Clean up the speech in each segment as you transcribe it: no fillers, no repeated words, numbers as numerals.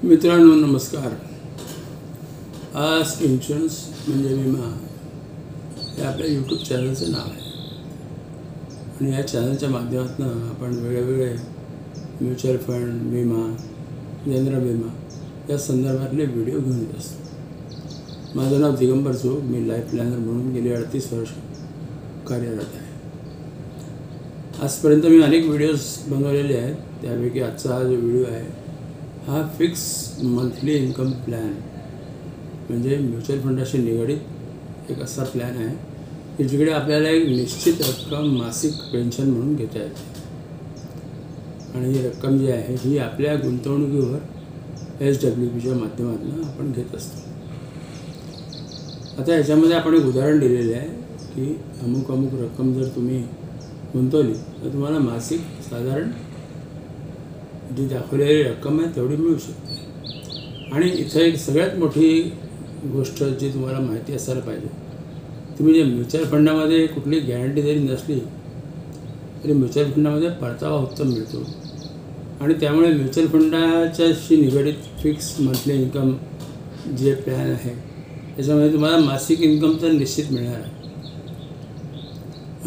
मित्रांनो नमस्कार। आज इन्शुरन्स म्हणजे विमा हे आपल्या यूट्यूब चॅनलचं नाव आहे आणि या चॅनलच्या माध्यमातून आपण वेगवेगळे म्युच्युअल फंड, विमा, जनरल विमा या संदर्भातले व्हिडिओ घेऊन येत असतो। माझं नाव दिगंबर चोग, मी लाईफ प्लॅनर म्हणून गेली 38 वर्ष कार्यरत आहे। आजपर्यंत मी अनेक व्हिडिओज बनवलेले आहेत, त्यापैकी आजचा हा जो व्हिडिओ आहे हा फिक्स मंथली इन्कम प्लॅन म्हणजे म्युच्युअल फंडाशी निगडीत एक असा प्लॅन आहे की जिकडे आपल्याला एक निश्चित रक्कम मासिक पेन्शन म्हणून घेता येते आणि ही रक्कम जी आहे ही आपल्या गुंतवणुकीवर SWPच्या माध्यमातून आपण घेत असतो। आता याच्यामध्ये आपण एक उदाहरण दिलेले आहे की अमुक रक्कम जर तुम्ही गुंतवली तर तुम्हाला मासिक साधारण जी दाखवलेली रक्कम आहे तेवढी मिळू शकते। आणि इथं एक सगळ्यात मोठी गोष्ट जी तुम्हाला माहिती असायला पाहिजे, तुम्ही जे म्युच्युअल फंडामध्ये कुठली गॅरंटी जरी नसली तरी म्युच्युअल फंडामध्ये परतावा उत्तम मिळतो आणि त्यामुळे म्युच्युअल फंडाच्याशी निगडीत फिक्स मंथली इन्कम जे प्लॅन आहे त्याच्यामध्ये तुम्हाला मासिक इन्कम तर निश्चित मिळणार आहे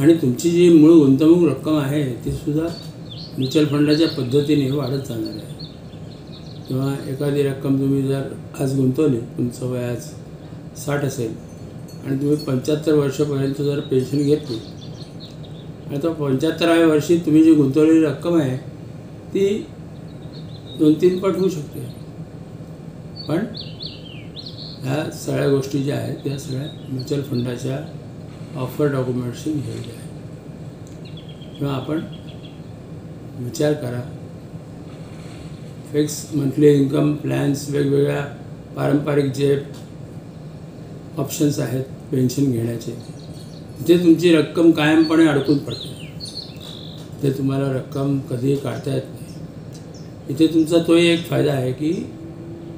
आणि तुमची जी मूळ गुंतवणूक रक्कम आहे तीसुद्धा म्युच्युअल फंडाच्या पद्धतीने वाढत जाणार आहे। किंवा एखादी रक्कम तुम्ही जर आज गुंतवली, तुमचं वय आज 60 असेल आणि तुम्ही 75 वर्षापर्यंत जर पेन्शन घेतली आणि तो 75व्या वर्षी तुम्ही जी गुंतवलेली रक्कम आहे ती 2-3 पट होऊ शकते। पण ह्या सगळ्या गोष्टी ज्या आहेत त्या सगळ्या म्युच्युअल फंडाच्या ऑफर डॉक्युमेंट्सशी घ्यायच्या आहे। किंवा आपण विचार करा, फिक्स मंथली इन्कम प्लॅन्स वेगवेगळ्या पारंपरिक जे ऑप्शन्स आहेत पेन्शन घेण्याचे, तिथे तुमची रक्कम कायमपणे अडकून पडते, ते तुम्हाला रक्कम कधीही काढता येत नाही। इथे तुमचा तोही एक फायदा आहे की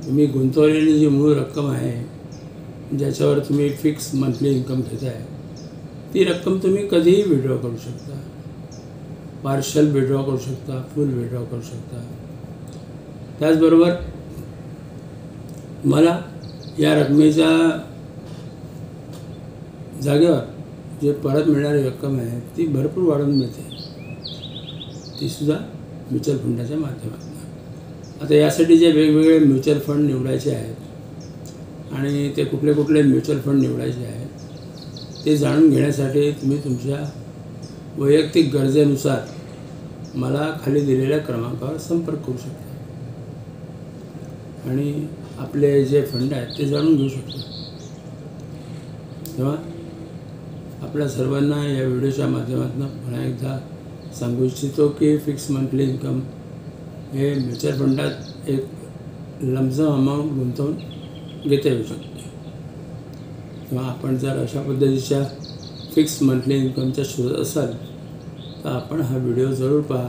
तुम्ही गुंतवलेली जी मूळ रक्कम आहे ज्याच्यावर तुम्ही फिक्स मंथली इन्कम घेताय ती रक्कम तुम्ही कधीही विड्रॉ करू शकता, पार्शल विड्रॉ करू शकता, फुल विड्रॉ करू शकता। त्याचबरोबर मला या रकमेच्या जागेवर जे परत मिळणारी रक्कम आहे ती भरपूर वाढून मिळते, तीसुद्धा म्युच्युअल फंडाच्या माध्यमातून। आता यासाठी जे वेगवेगळे म्युच्युअल फंड निवडायचे आहेत आणि ते कुठले कुठले म्युच्युअल फंड निवडायचे आहेत ते जाणून घेण्यासाठी तुम्ही तुमच्या वैयक्तिक गरजेनुसार मला खाली दिलेल्या क्रमांकावर संपर्क करू शकता आणि आपले जे फंड आहेत ते जाणून घेऊ शकता। तेव्हा आपल्या सर्वांना या व्हिडिओच्या माध्यमातून पुन्हा एकदा सांगू इच्छितो की फिक्स मंथली इन्कम हे म्युच्युअल फंडात एक लमसम अमाऊंट गुंतवून घेता येऊ शकते। तेव्हा आपण जर अशा पद्धतीच्या फिक्स मंथली इन्कमच्या शोधात असाल तर आपण हा व्हिडिओ जरूर पहा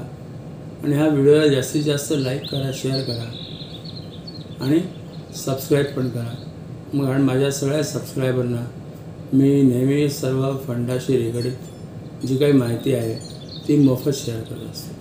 आणि ह्या व्हिडिओला जास्तीत जास्त लाईक करा, शेअर करा आणि सबस्क्राईब पण करा। मग आणि माझ्या सगळ्या सबस्क्रायबरना मी नेहमी सर्व फंडाशी निगडीत जी काही माहिती आहे ती मोफत शेअर करत असतो।